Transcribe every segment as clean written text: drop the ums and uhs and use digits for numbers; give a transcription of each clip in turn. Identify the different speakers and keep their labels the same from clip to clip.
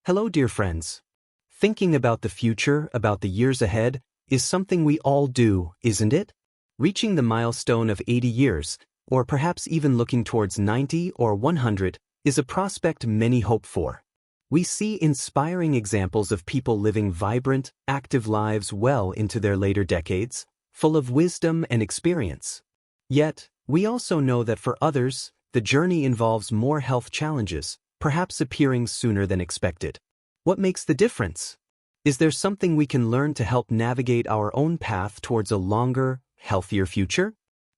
Speaker 1: Hello, dear friends. Thinking about the future, about the years ahead, is something we all do, isn't it? Reaching the milestone of 80 years, or perhaps even looking towards 90 or 100, is a prospect many hope for. We see inspiring examples of people living vibrant, active lives well into their later decades, full of wisdom and experience. Yet, we also know that for others, the journey involves more health challenges, perhaps appearing sooner than expected. What makes the difference? Is there something we can learn to help navigate our own path towards a longer, healthier future?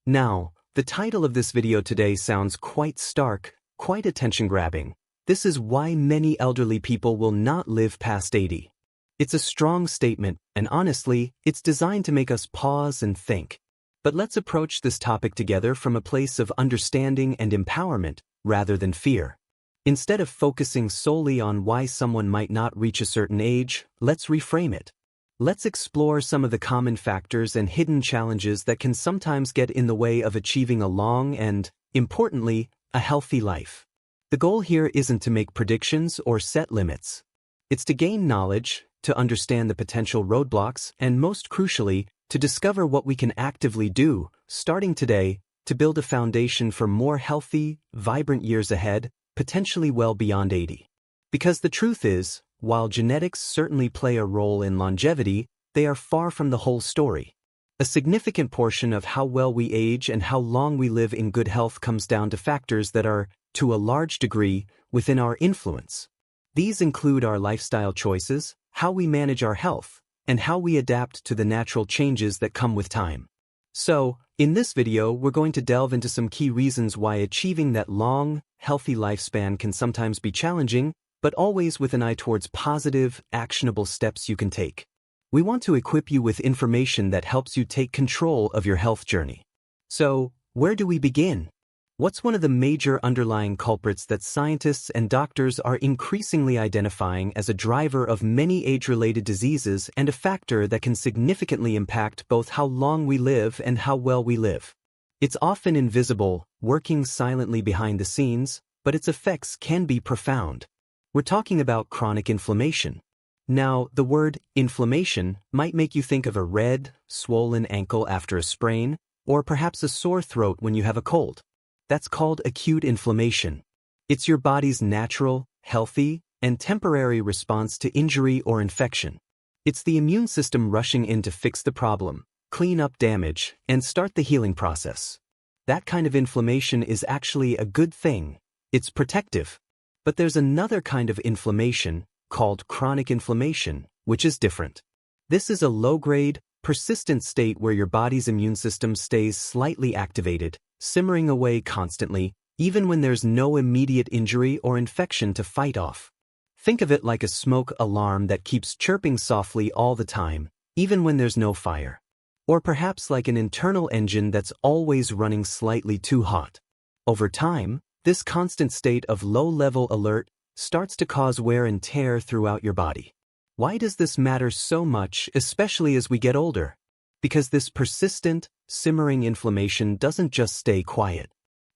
Speaker 1: Now, the title of this video today sounds quite stark, quite attention-grabbing. This is why many elderly people will not live past 80. It's a strong statement, and honestly, it's designed to make us pause and think. But let's approach this topic together from a place of understanding and empowerment, rather than fear. Instead of focusing solely on why someone might not reach a certain age, let's reframe it. Let's explore some of the common factors and hidden challenges that can sometimes get in the way of achieving a long and, importantly, a healthy life. The goal here isn't to make predictions or set limits. It's to gain knowledge, to understand the potential roadblocks, and most crucially, to discover what we can actively do, starting today, to build a foundation for more healthy, vibrant years ahead, potentially well beyond 80. Because the truth is, while genetics certainly play a role in longevity, they are far from the whole story. A significant portion of how well we age and how long we live in good health comes down to factors that are, to a large degree, within our influence. These include our lifestyle choices, how we manage our health, and how we adapt to the natural changes that come with time. So, in this video, we're going to delve into some key reasons why achieving that long, healthy lifespan can sometimes be challenging, but always with an eye towards positive, actionable steps you can take. We want to equip you with information that helps you take control of your health journey. So, where do we begin? What's one of the major underlying culprits that scientists and doctors are increasingly identifying as a driver of many age-related diseases and a factor that can significantly impact both how long we live and how well we live? It's often invisible, working silently behind the scenes, but its effects can be profound. We're talking about chronic inflammation. Now, the word inflammation might make you think of a red, swollen ankle after a sprain, or perhaps a sore throat when you have a cold. That's called acute inflammation. It's your body's natural, healthy, and temporary response to injury or infection. It's the immune system rushing in to fix the problem, clean up damage, and start the healing process. That kind of inflammation is actually a good thing. It's protective. But there's another kind of inflammation, called chronic inflammation, which is different. This is a low-grade, persistent state where your body's immune system stays slightly activated, simmering away constantly, even when there's no immediate injury or infection to fight off. Think of it like a smoke alarm that keeps chirping softly all the time, even when there's no fire. Or perhaps like an internal engine that's always running slightly too hot. Over time, this constant state of low-level alert starts to cause wear and tear throughout your body. Why does this matter so much, especially as we get older? Because this persistent, simmering inflammation doesn't just stay quiet.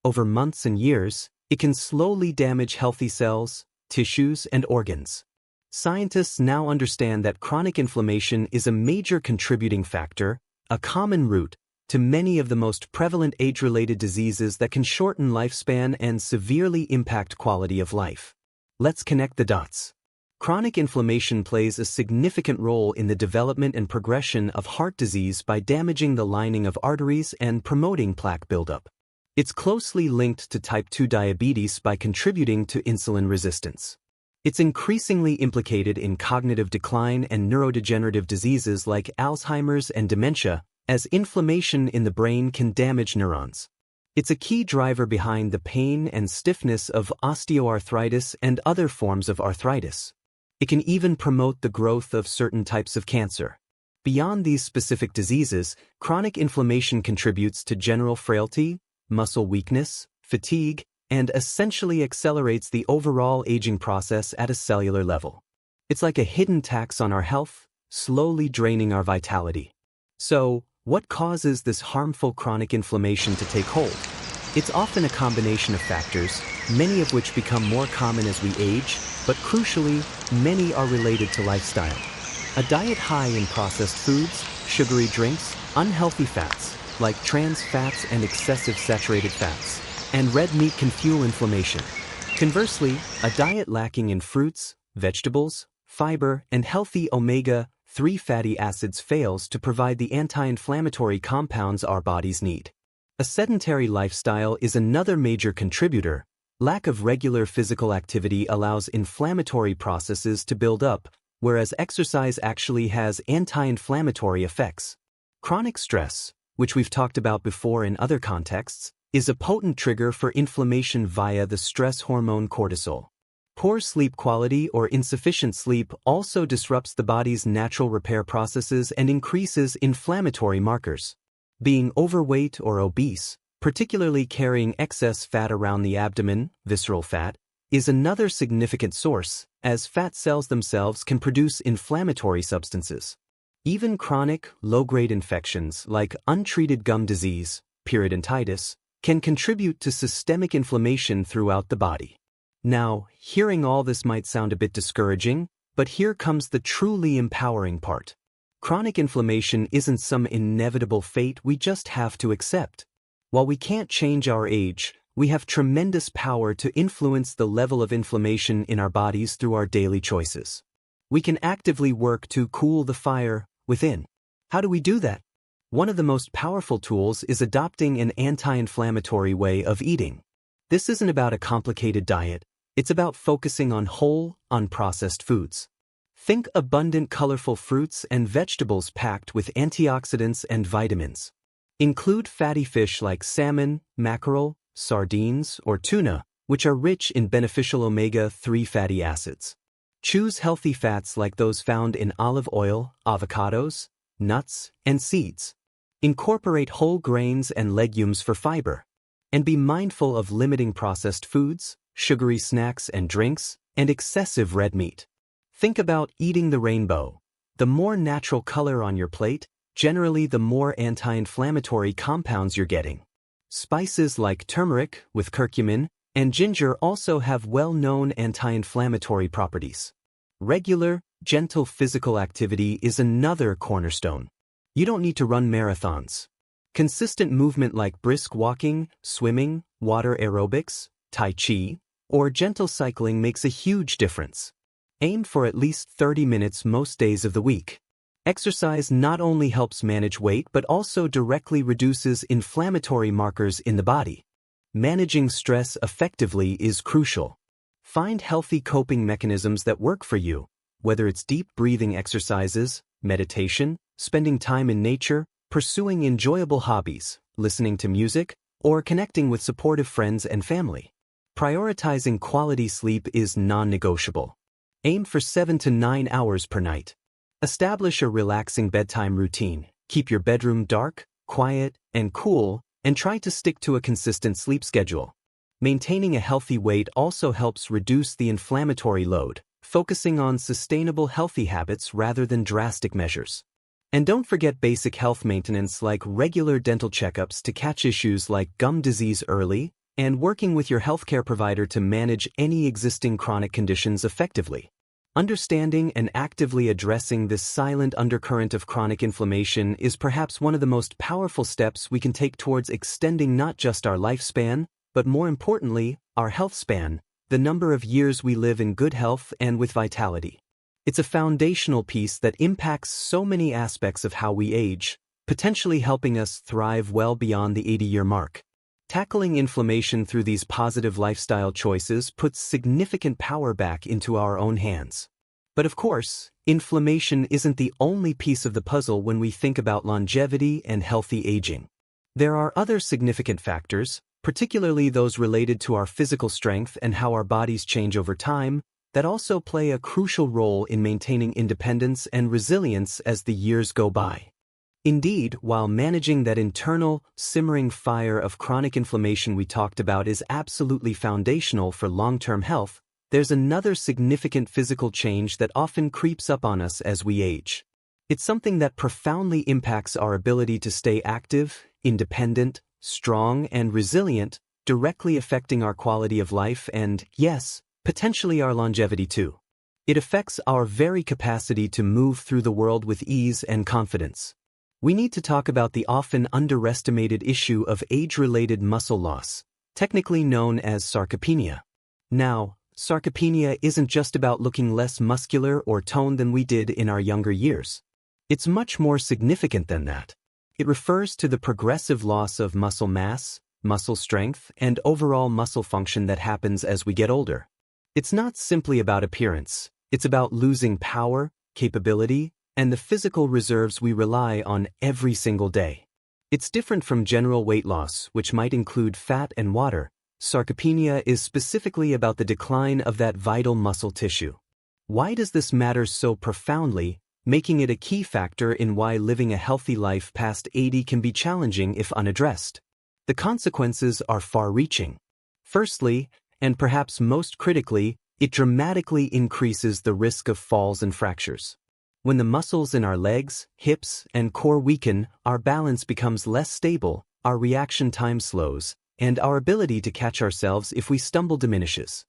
Speaker 1: Over months and years, it can slowly damage healthy cells, tissues, and organs. Scientists now understand that chronic inflammation is a major contributing factor, a common root, to many of the most prevalent age-related diseases that can shorten lifespan and severely impact quality of life. Let's connect the dots. Chronic inflammation plays a significant role in the development and progression of heart disease by damaging the lining of arteries and promoting plaque buildup. It's closely linked to type 2 diabetes by contributing to insulin resistance. It's increasingly implicated in cognitive decline and neurodegenerative diseases like Alzheimer's and dementia, as inflammation in the brain can damage neurons. It's a key driver behind the pain and stiffness of osteoarthritis and other forms of arthritis. It can even promote the growth of certain types of cancer. Beyond these specific diseases, chronic inflammation contributes to general frailty, muscle weakness, fatigue, and essentially accelerates the overall aging process at a cellular level. It's like a hidden tax on our health, slowly draining our vitality. So, what causes this harmful chronic inflammation to take hold? It's often a combination of factors, many of which become more common as we age, but crucially, many are related to lifestyle. A diet high in processed foods, sugary drinks, unhealthy fats, like trans fats and excessive saturated fats, and red meat can fuel inflammation. Conversely, a diet lacking in fruits, vegetables, fiber, and healthy omega-3 fatty acids fails to provide the anti-inflammatory compounds our bodies need. A sedentary lifestyle is another major contributor. Lack of regular physical activity allows inflammatory processes to build up, whereas exercise actually has anti-inflammatory effects. Chronic stress, which we've talked about before in other contexts, is a potent trigger for inflammation via the stress hormone cortisol. Poor sleep quality or insufficient sleep also disrupts the body's natural repair processes and increases inflammatory markers. Being overweight or obese, particularly carrying excess fat around the abdomen, visceral fat, is another significant source, as fat cells themselves can produce inflammatory substances. Even chronic, low-grade infections like untreated gum disease, periodontitis, can contribute to systemic inflammation throughout the body. Now, hearing all this might sound a bit discouraging, but here comes the truly empowering part. Chronic inflammation isn't some inevitable fate we just have to accept. While we can't change our age, we have tremendous power to influence the level of inflammation in our bodies through our daily choices. We can actively work to cool the fire within. How do we do that? One of the most powerful tools is adopting an anti-inflammatory way of eating. This isn't about a complicated diet, it's about focusing on whole, unprocessed foods. Think abundant, colorful fruits and vegetables packed with antioxidants and vitamins. Include fatty fish like salmon, mackerel, sardines, or tuna, which are rich in beneficial omega-3 fatty acids. Choose healthy fats like those found in olive oil, avocados, nuts, and seeds. Incorporate whole grains and legumes for fiber. And be mindful of limiting processed foods, sugary snacks and drinks, and excessive red meat. Think about eating the rainbow. The more natural color on your plate, generally the more anti-inflammatory compounds you're getting. Spices like turmeric with curcumin and ginger also have well-known anti-inflammatory properties. Regular, gentle physical activity is another cornerstone. You don't need to run marathons. Consistent movement like brisk walking, swimming, water aerobics, tai chi, or gentle cycling makes a huge difference. Aim for at least 30 minutes most days of the week. Exercise not only helps manage weight but also directly reduces inflammatory markers in the body. Managing stress effectively is crucial. Find healthy coping mechanisms that work for you, whether it's deep breathing exercises, meditation, spending time in nature, pursuing enjoyable hobbies, listening to music, or connecting with supportive friends and family. Prioritizing quality sleep is non-negotiable. Aim for 7 to 9 hours per night. Establish a relaxing bedtime routine. Keep your bedroom dark, quiet, and cool, and try to stick to a consistent sleep schedule. Maintaining a healthy weight also helps reduce the inflammatory load, focusing on sustainable healthy habits rather than drastic measures. And don't forget basic health maintenance like regular dental checkups to catch issues like gum disease early, and working with your healthcare provider to manage any existing chronic conditions effectively. Understanding and actively addressing this silent undercurrent of chronic inflammation is perhaps one of the most powerful steps we can take towards extending not just our lifespan, but more importantly, our health span, the number of years we live in good health and with vitality. It's a foundational piece that impacts so many aspects of how we age, potentially helping us thrive well beyond the 80-year mark. Tackling inflammation through these positive lifestyle choices puts significant power back into our own hands. But of course, inflammation isn't the only piece of the puzzle when we think about longevity and healthy aging. There are other significant factors, particularly those related to our physical strength and how our bodies change over time, that also play a crucial role in maintaining independence and resilience as the years go by. Indeed, while managing that internal, simmering fire of chronic inflammation we talked about is absolutely foundational for long-term health, there's another significant physical change that often creeps up on us as we age. It's something that profoundly impacts our ability to stay active, independent, strong, and resilient, directly affecting our quality of life and, yes, potentially our longevity too. It affects our very capacity to move through the world with ease and confidence. We need to talk about the often underestimated issue of age-related muscle loss, technically known as sarcopenia. Now, sarcopenia isn't just about looking less muscular or toned than we did in our younger years. It's much more significant than that. It refers to the progressive loss of muscle mass, muscle strength, and overall muscle function that happens as we get older. It's not simply about appearance, it's about losing power, capability, and the physical reserves we rely on every single day. It's different from general weight loss, which might include fat and water. Sarcopenia is specifically about the decline of that vital muscle tissue. Why does this matter so profoundly, making it a key factor in why living a healthy life past 80 can be challenging if unaddressed? The consequences are far-reaching. Firstly, and perhaps most critically, it dramatically increases the risk of falls and fractures. When the muscles in our legs, hips, and core weaken, our balance becomes less stable, our reaction time slows, and our ability to catch ourselves if we stumble diminishes.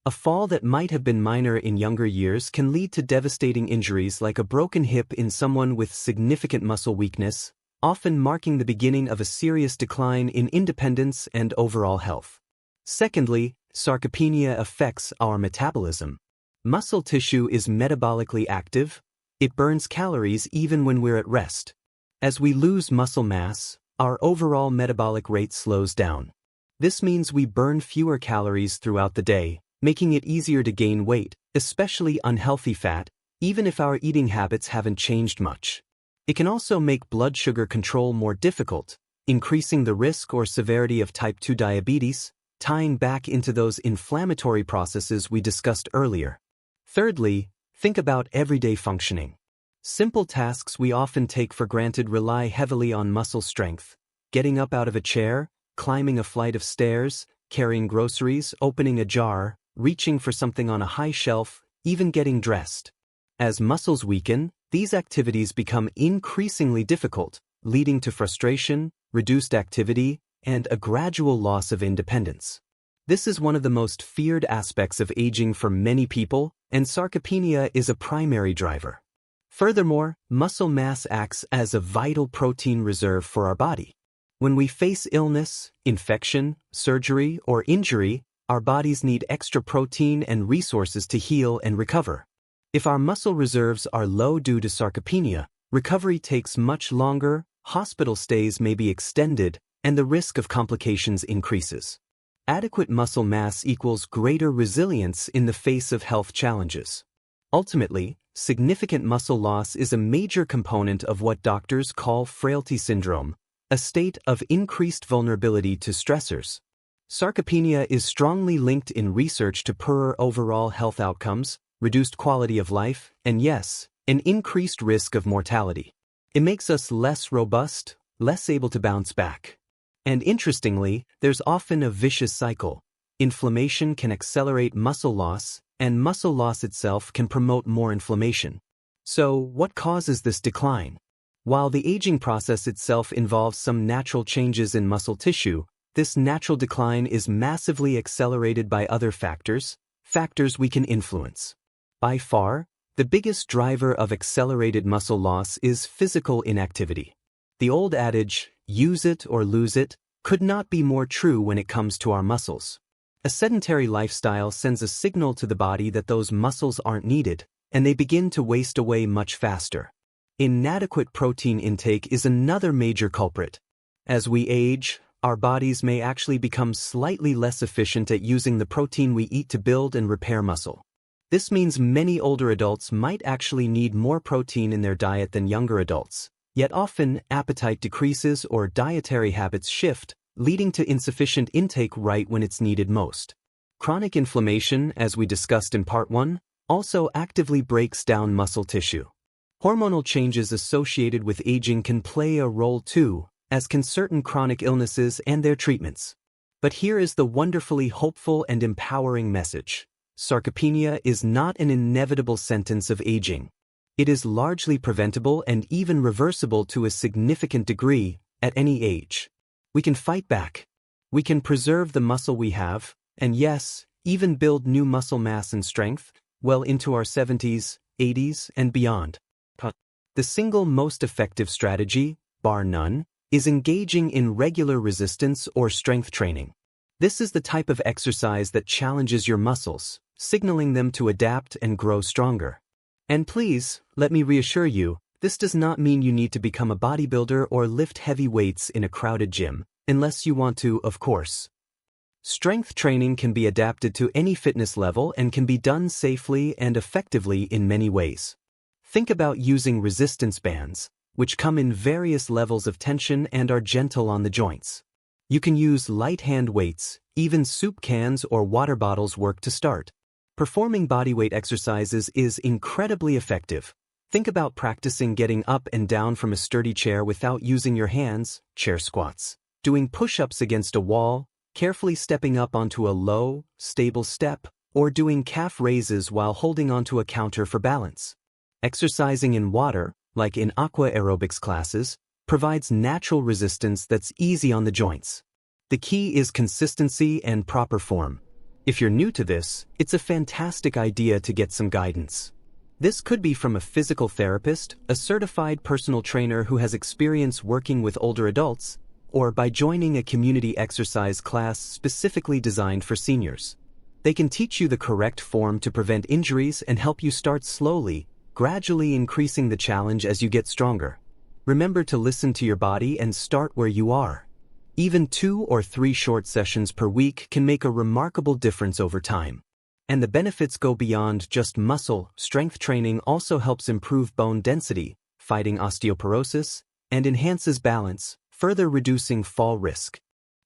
Speaker 1: A fall that might have been minor in younger years can lead to devastating injuries like a broken hip in someone with significant muscle weakness, often marking the beginning of a serious decline in independence and overall health. Secondly, sarcopenia affects our metabolism. Muscle tissue is metabolically active. It burns calories even when we're at rest. As we lose muscle mass, our overall metabolic rate slows down. This means we burn fewer calories throughout the day, making it easier to gain weight, especially unhealthy fat, even if our eating habits haven't changed much. It can also make blood sugar control more difficult, increasing the risk or severity of type 2 diabetes, tying back into those inflammatory processes we discussed earlier. Thirdly, think about everyday functioning. Simple tasks we often take for granted rely heavily on muscle strength. Getting up out of a chair, climbing a flight of stairs, carrying groceries, opening a jar, reaching for something on a high shelf, even getting dressed. As muscles weaken, these activities become increasingly difficult, leading to frustration, reduced activity, and a gradual loss of independence. This is one of the most feared aspects of aging for many people, and sarcopenia is a primary driver. Furthermore, muscle mass acts as a vital protein reserve for our body. When we face illness, infection, surgery, or injury, our bodies need extra protein and resources to heal and recover. If our muscle reserves are low due to sarcopenia, recovery takes much longer, hospital stays may be extended, and the risk of complications increases. Adequate muscle mass equals greater resilience in the face of health challenges. Ultimately, significant muscle loss is a major component of what doctors call frailty syndrome, a state of increased vulnerability to stressors. Sarcopenia is strongly linked in research to poorer overall health outcomes, reduced quality of life, and yes, an increased risk of mortality. It makes us less robust, less able to bounce back. And interestingly, there's often a vicious cycle. Inflammation can accelerate muscle loss, and muscle loss itself can promote more inflammation. So, what causes this decline? While the aging process itself involves some natural changes in muscle tissue, this natural decline is massively accelerated by other factors we can influence. By far, the biggest driver of accelerated muscle loss is physical inactivity. The old adage, use it or lose it, could not be more true when it comes to our muscles. A sedentary lifestyle sends a signal to the body that those muscles aren't needed, and they begin to waste away much faster. Inadequate protein intake is another major culprit. As we age, our bodies may actually become slightly less efficient at using the protein we eat to build and repair muscle. This means many older adults might actually need more protein in their diet than younger adults. Yet often, appetite decreases or dietary habits shift, leading to insufficient intake right when it's needed most. Chronic inflammation, as we discussed in Part 1, also actively breaks down muscle tissue. Hormonal changes associated with aging can play a role too, as can certain chronic illnesses and their treatments. But here is the wonderfully hopeful and empowering message. Sarcopenia is not an inevitable sentence of aging. It is largely preventable and even reversible to a significant degree at any age. We can fight back. We can preserve the muscle we have, and yes, even build new muscle mass and strength well into our 70s, 80s, and beyond. The single most effective strategy, bar none, is engaging in regular resistance or strength training. This is the type of exercise that challenges your muscles, signaling them to adapt and grow stronger. And please, let me reassure you, this does not mean you need to become a bodybuilder or lift heavy weights in a crowded gym, unless you want to, of course. Strength training can be adapted to any fitness level and can be done safely and effectively in many ways. Think about using resistance bands, which come in various levels of tension and are gentle on the joints. You can use light hand weights, even soup cans or water bottles work to start. Performing bodyweight exercises is incredibly effective. Think about practicing getting up and down from a sturdy chair without using your hands, chair squats, doing push-ups against a wall, carefully stepping up onto a low, stable step, or doing calf raises while holding onto a counter for balance. Exercising in water, like in aqua aerobics classes, provides natural resistance that's easy on the joints. The key is consistency and proper form. If you're new to this, it's a fantastic idea to get some guidance. This could be from a physical therapist, a certified personal trainer who has experience working with older adults, or by joining a community exercise class specifically designed for seniors. They can teach you the correct form to prevent injuries and help you start slowly, gradually increasing the challenge as you get stronger. Remember to listen to your body and start where you are. Even 2 or 3 short sessions per week can make a remarkable difference over time. And the benefits go beyond just muscle. Strength training also helps improve bone density, fighting osteoporosis, and enhances balance, further reducing fall risk.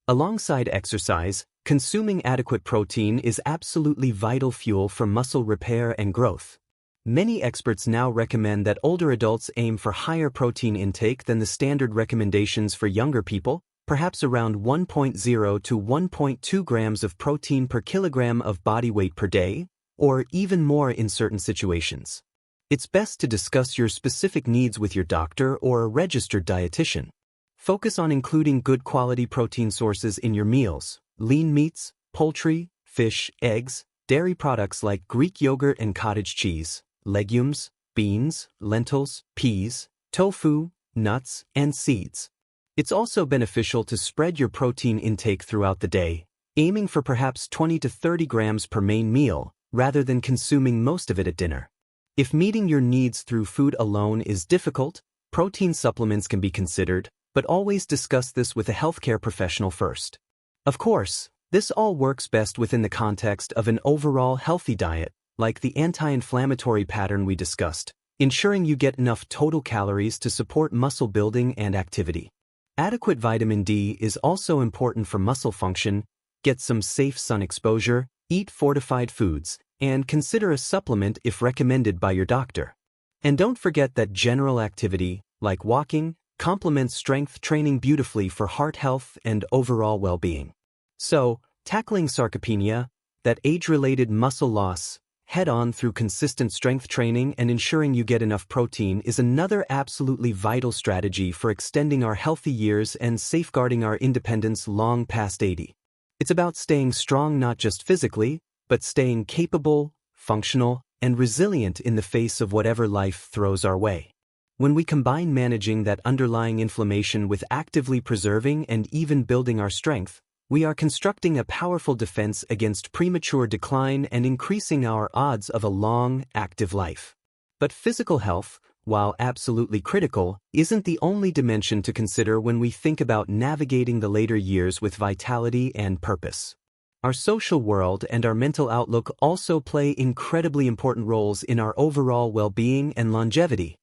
Speaker 1: Alongside exercise, consuming adequate protein is absolutely vital fuel for muscle repair and growth. Many experts now recommend that older adults aim for higher protein intake than the standard recommendations for younger people, perhaps around 1.0 to 1.2 grams of protein per kilogram of body weight per day, or even more in certain situations. It's best to discuss your specific needs with your doctor or a registered dietitian. Focus on including good quality protein sources in your meals: lean meats, poultry, fish, eggs, dairy products like Greek yogurt and cottage cheese, legumes, beans, lentils, peas, tofu, nuts, and seeds. It's also beneficial to spread your protein intake throughout the day, aiming for perhaps 20 to 30 grams per main meal, rather than consuming most of it at dinner. If meeting your needs through food alone is difficult, protein supplements can be considered, but always discuss this with a healthcare professional first. Of course, this all works best within the context of an overall healthy diet, like the anti-inflammatory pattern we discussed, ensuring you get enough total calories to support muscle building and activity. Adequate vitamin D is also important for muscle function. Get some safe sun exposure, eat fortified foods, and consider a supplement if recommended by your doctor. And don't forget that general activity, like walking, complements strength training beautifully for heart health and overall well-being. So, tackling sarcopenia, that age-related muscle loss, head-on through consistent strength training and ensuring you get enough protein is another absolutely vital strategy for extending our healthy years and safeguarding our independence long past 80. It's about staying strong not just physically, but staying capable, functional, and resilient in the face of whatever life throws our way. When we combine managing that underlying inflammation with actively preserving and even building our strength, we are constructing a powerful defense against premature decline and increasing our odds of a long, active life. But physical health, while absolutely critical, isn't the only dimension to consider when we think about navigating the later years with vitality and purpose. Our social world and our mental outlook also play incredibly important roles in our overall well-being and longevity.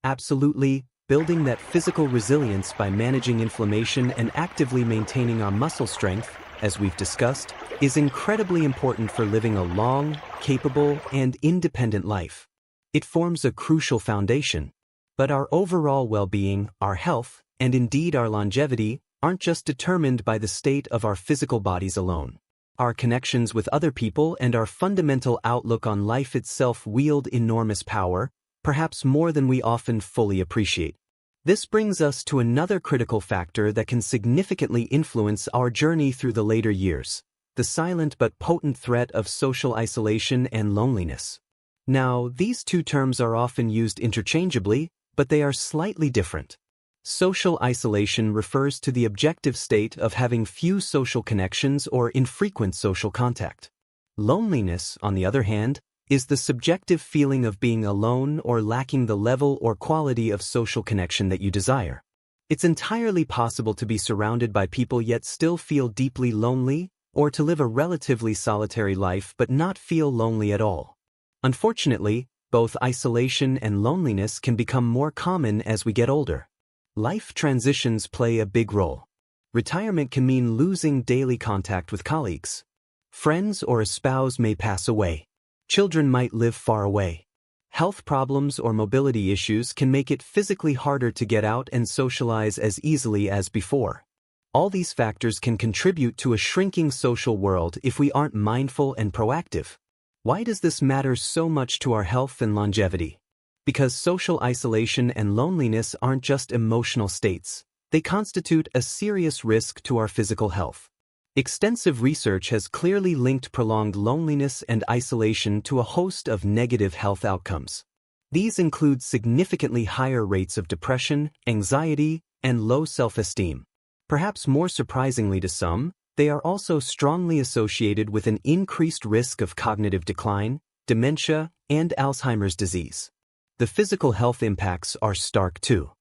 Speaker 1: Absolutely, building that physical resilience by managing inflammation and actively maintaining our muscle strength, as we've discussed, is incredibly important for living a long, capable, and independent life. It forms a crucial foundation. But our overall well-being, our health, and indeed our longevity, aren't just determined by the state of our physical bodies alone. Our connections with other people and our fundamental outlook on life itself wield enormous power, perhaps more than we often fully appreciate. This brings us to another critical factor that can significantly influence our journey through the later years: the silent but potent threat of social isolation and loneliness. Now, these two terms are often used interchangeably, but they are slightly different. Social isolation refers to the objective state of having few social connections or infrequent social contact. Loneliness, on the other hand, is the subjective feeling of being alone or lacking the level or quality of social connection that you desire. It's entirely possible to be surrounded by people yet still feel deeply lonely, or to live a relatively solitary life but not feel lonely at all. Unfortunately, both isolation and loneliness can become more common as we get older. Life transitions play a big role. Retirement can mean losing daily contact with colleagues. Friends or a spouse may pass away. Children might live far away. Health problems or mobility issues can make it physically harder to get out and socialize as easily as before. All these factors can contribute to a shrinking social world if we aren't mindful and proactive. Why does this matter so much to our health and longevity? Because social isolation and loneliness aren't just emotional states. They constitute a serious risk to our physical health. Extensive research has clearly linked prolonged loneliness and isolation to a host of negative health outcomes. These include significantly higher rates of depression, anxiety, and low self-esteem. Perhaps more surprisingly to some, they are also strongly associated with an increased risk of cognitive decline, dementia, and Alzheimer's disease. The physical health impacts are stark too.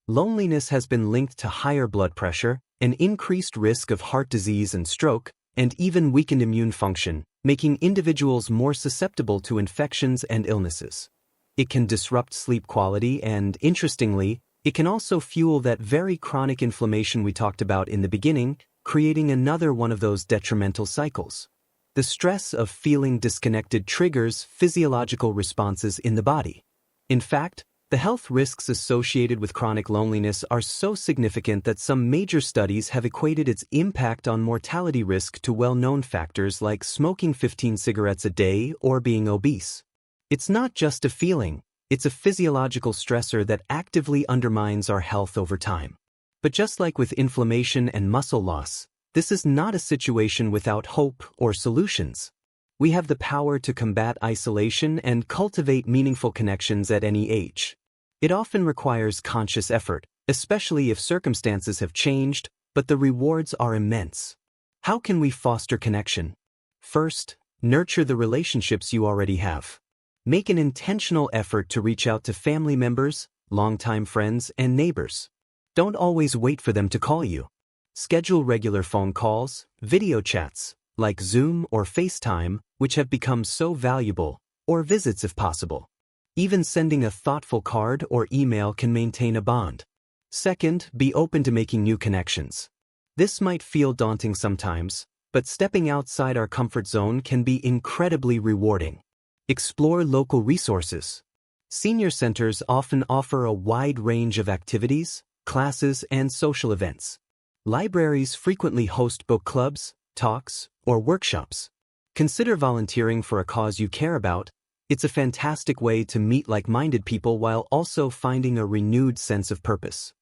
Speaker 1: Loneliness has been linked to higher blood pressure, an increased risk of heart disease and stroke, and even weakened immune function, making individuals more susceptible to infections and illnesses. It can disrupt sleep quality and, interestingly, it can also fuel that very chronic inflammation we talked about in the beginning, creating another one of those detrimental cycles. The stress of feeling disconnected triggers physiological responses in the body. In fact, the health risks associated with chronic loneliness are so significant that some major studies have equated its impact on mortality risk to well-known factors like smoking 15 cigarettes a day or being obese. It's not just a feeling, it's a physiological stressor that actively undermines our health over time. But just like with inflammation and muscle loss, this is not a situation without hope or solutions. We have the power to combat isolation and cultivate meaningful connections at any age. It often requires conscious effort, especially if circumstances have changed, but the rewards are immense. How can we foster connection? First, nurture the relationships you already have. Make an intentional effort to reach out to family members, longtime friends, and neighbors. Don't always wait for them to call you. Schedule regular phone calls, video chats, like Zoom or FaceTime, which have become so valuable, or visits if possible. Even sending a thoughtful card or email can maintain a bond. Second, be open to making new connections. This might feel daunting sometimes, but stepping outside our comfort zone can be incredibly rewarding. Explore local resources. Senior centers often offer a wide range of activities, classes, and social events. Libraries frequently host book clubs, talks, or workshops. Consider volunteering for a cause you care about. It's a fantastic way to meet like-minded people while also finding a renewed sense of purpose.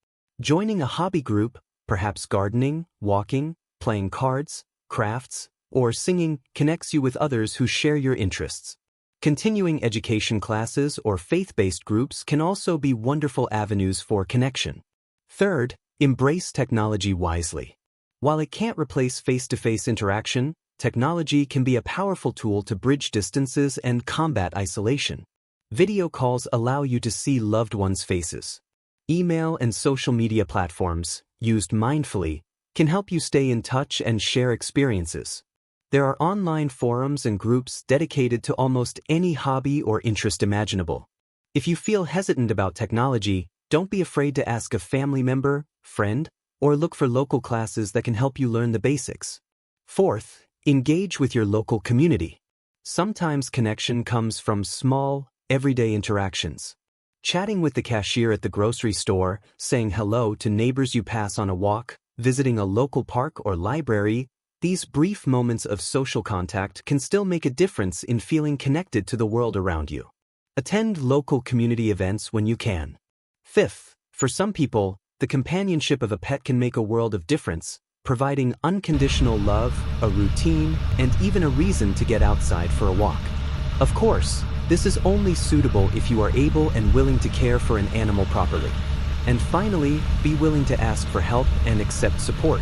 Speaker 1: Joining a hobby group, perhaps gardening, walking, playing cards, crafts, or singing, connects you with others who share your interests. Continuing education classes or faith-based groups can also be wonderful avenues for connection. Third, embrace technology wisely. While it can't replace face-to-face interaction, technology can be a powerful tool to bridge distances and combat isolation. Video calls allow you to see loved ones' faces. Email and social media platforms, used mindfully, can help you stay in touch and share experiences. There are online forums and groups dedicated to almost any hobby or interest imaginable. If you feel hesitant about technology, don't be afraid to ask a family member, friend, or look for local classes that can help you learn the basics. Fourth, engage with your local community. Sometimes connection comes from small, everyday interactions. Chatting with the cashier at the grocery store, saying hello to neighbors you pass on a walk, visiting a local park or library, these brief moments of social contact can still make a difference in feeling connected to the world around you. Attend local community events when you can. Fifth, for some people, the companionship of a pet can make a world of difference, providing unconditional love, a routine, and even a reason to get outside for a walk. Of course, this is only suitable if you are able and willing to care for an animal properly. And finally, be willing to ask for help and accept support.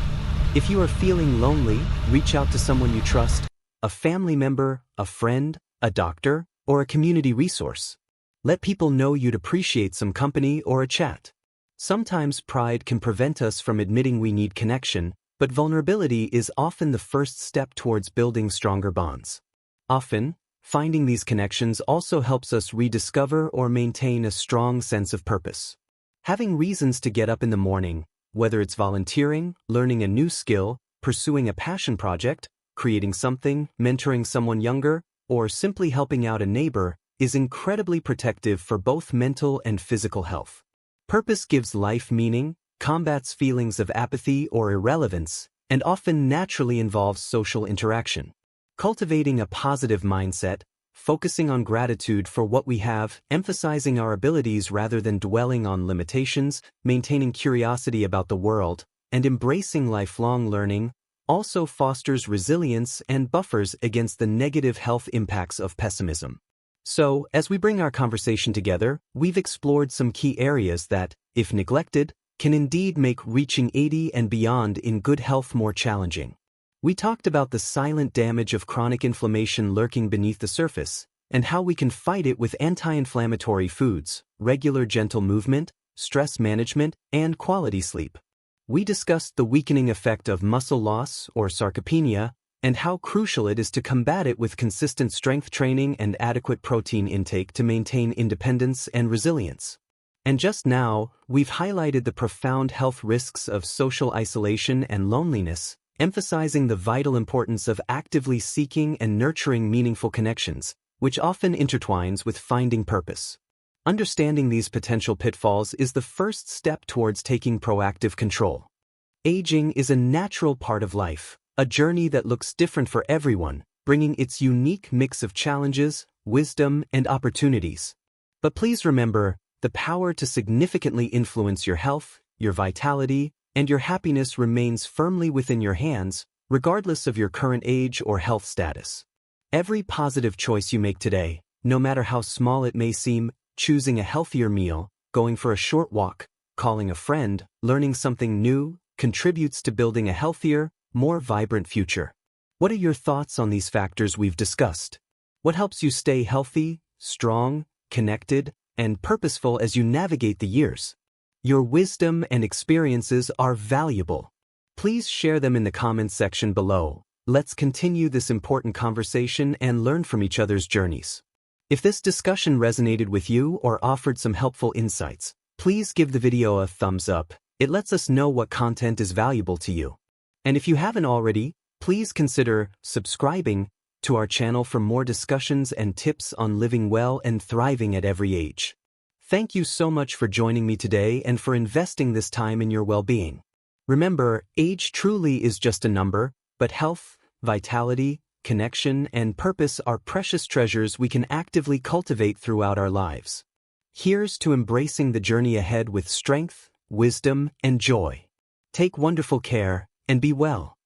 Speaker 1: If you are feeling lonely, reach out to someone you trust, a family member, a friend, a doctor, or a community resource. Let people know you'd appreciate some company or a chat. Sometimes pride can prevent us from admitting we need connection, but vulnerability is often the first step towards building stronger bonds. Often, finding these connections also helps us rediscover or maintain a strong sense of purpose. Having reasons to get up in the morning, whether it's volunteering, learning a new skill, pursuing a passion project, creating something, mentoring someone younger, or simply helping out a neighbor, is incredibly protective for both mental and physical health. Purpose gives life meaning, combats feelings of apathy or irrelevance, and often naturally involves social interaction. Cultivating a positive mindset, focusing on gratitude for what we have, emphasizing our abilities rather than dwelling on limitations, maintaining curiosity about the world, and embracing lifelong learning, also fosters resilience and buffers against the negative health impacts of pessimism. So, as we bring our conversation together, we've explored some key areas that, if neglected, can indeed make reaching 80 and beyond in good health more challenging. We talked about the silent damage of chronic inflammation lurking beneath the surface, and how we can fight it with anti-inflammatory foods, regular gentle movement, stress management, and quality sleep. We discussed the weakening effect of muscle loss, or sarcopenia, and how crucial it is to combat it with consistent strength training and adequate protein intake to maintain independence and resilience. And just now, we've highlighted the profound health risks of social isolation and loneliness, emphasizing the vital importance of actively seeking and nurturing meaningful connections, which often intertwines with finding purpose. Understanding these potential pitfalls is the first step towards taking proactive control. Aging is a natural part of life, a journey that looks different for everyone, bringing its unique mix of challenges, wisdom, and opportunities. But please remember, the power to significantly influence your health, your vitality, and your happiness remains firmly within your hands, regardless of your current age or health status. Every positive choice you make today, no matter how small it may seem, choosing a healthier meal, going for a short walk, calling a friend, learning something new, contributes to building a healthier, more vibrant future. What are your thoughts on these factors we've discussed? What helps you stay healthy, strong, connected, and purposeful as you navigate the years? Your wisdom and experiences are valuable. Please share them in the comments section below. Let's continue this important conversation and learn from each other's journeys. If this discussion resonated with you or offered some helpful insights, please give the video a thumbs up. It lets us know what content is valuable to you. And if you haven't already, please consider subscribing to our channel for more discussions and tips on living well and thriving at every age. Thank you so much for joining me today and for investing this time in your well-being. Remember, age truly is just a number, but health, vitality, connection, and purpose are precious treasures we can actively cultivate throughout our lives. Here's to embracing the journey ahead with strength, wisdom, and joy. Take wonderful care, and be well.